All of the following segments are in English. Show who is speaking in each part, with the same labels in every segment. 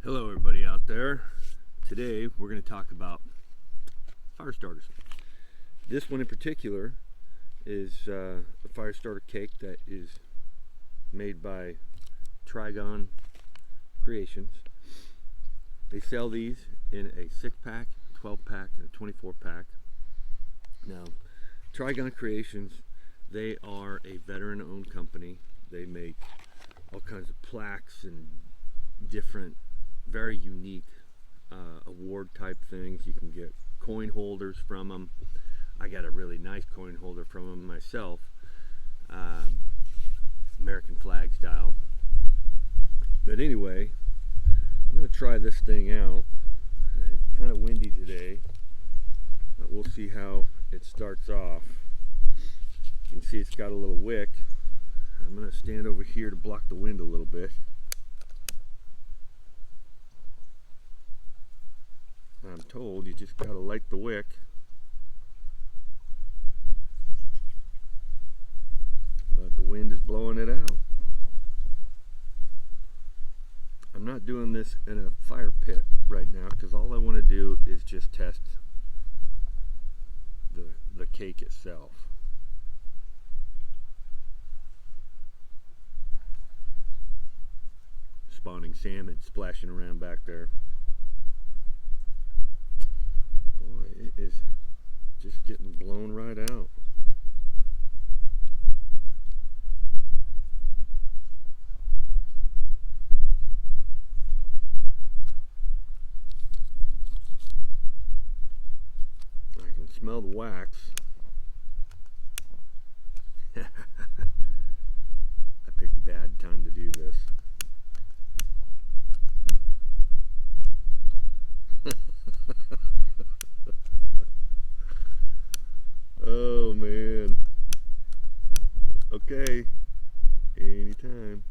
Speaker 1: Hello everybody out there. Today we're going to talk about fire starters. This one in particular is a fire starter cake that is made by Trigon Creations. They sell these in a 6-pack, 12-pack, and a 24-pack. Now, Trigon Creations, they are a veteran-owned company. They make all kinds of plaques and different very unique award type things. You can get coin holders from them. I got a really nice coin holder from them myself, American flag style. But anyway, I'm going to try this thing out. It's kind of windy today, but we'll see how it starts off. You can see it's got a little wick. I'm going to stand over here to block the wind a little bit. I'm told you just gotta light the wick. But the wind is blowing it out. I'm not doing this in a fire pit right now because all I want to do is just test the cake itself. Spawning salmon splashing around back there. Boy, it is just getting blown right out. I can smell the wax. I picked a bad time to do this. Oh man. Okay. Anytime.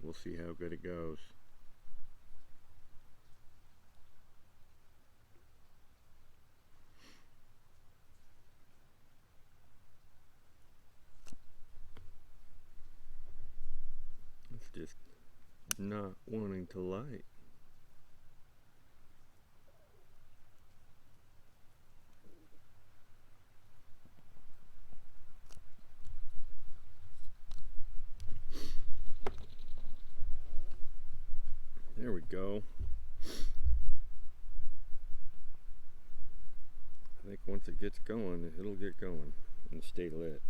Speaker 1: We'll see how good it goes. Just not wanting to light. There we go. I think once it gets going, it'll get going and stay lit.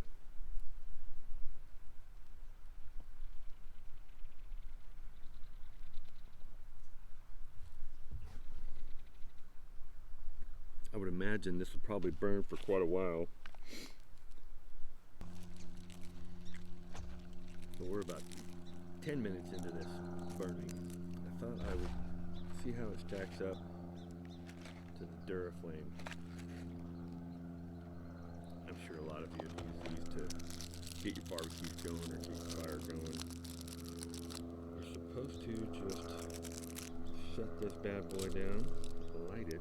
Speaker 1: I would imagine this will probably burn for quite a while. But we're about 10 minutes into this burning. I thought I would see how it stacks up to the Duraflame. I'm sure a lot of you have used these to get your barbecues going or get your fire going. You're supposed to just shut this bad boy down, light it.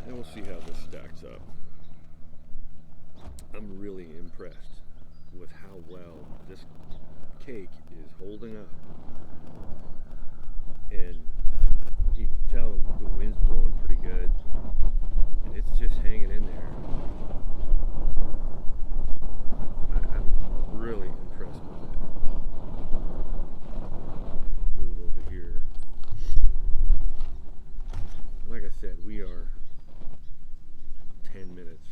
Speaker 1: And we'll see how this stacks up. I'm really impressed with how well this cake is holding up. And you can tell the wind's blowing pretty good. And it's just hanging in there. I'm really impressed with it. Move over here. Like I said, we are 10 minutes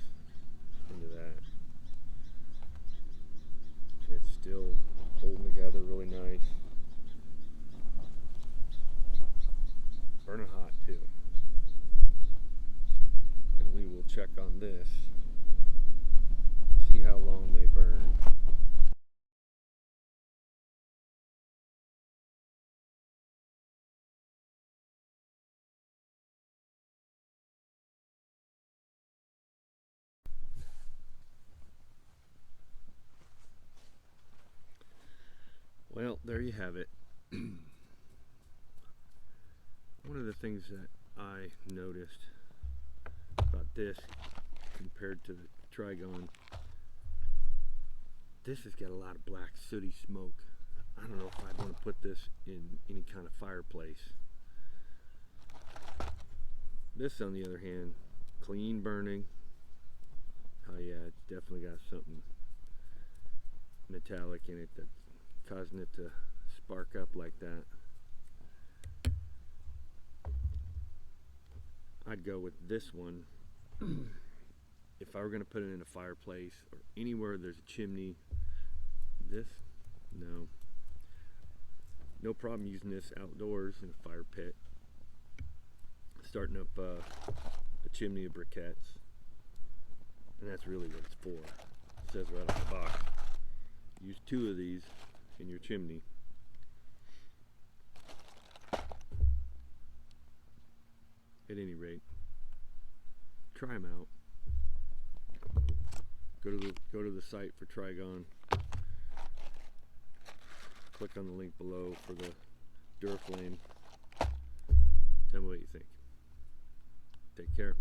Speaker 1: into that, and it's still holding together really nice. Burning hot too. And we will check on this, see how long they burn. there you have it. One of the things that I noticed about this compared to the Trigon, this has got a lot of black sooty smoke. I don't know if I'd want to put this in any kind of fireplace. This, on the other hand, clean burning. Oh yeah, it's definitely got something metallic in it that's causing it to spark up like that. I'd go with this one if I were going to put it in a fireplace or anywhere there's a chimney. This, no problem using this outdoors in a fire pit, starting up a chimney of briquettes, and that's really what it's for. It says right on the box, use 2 of these in your chimney. At any rate, try them out. Go to the site for Trigon. Click on the link below for the Duraflame. Tell me what you think. Take care.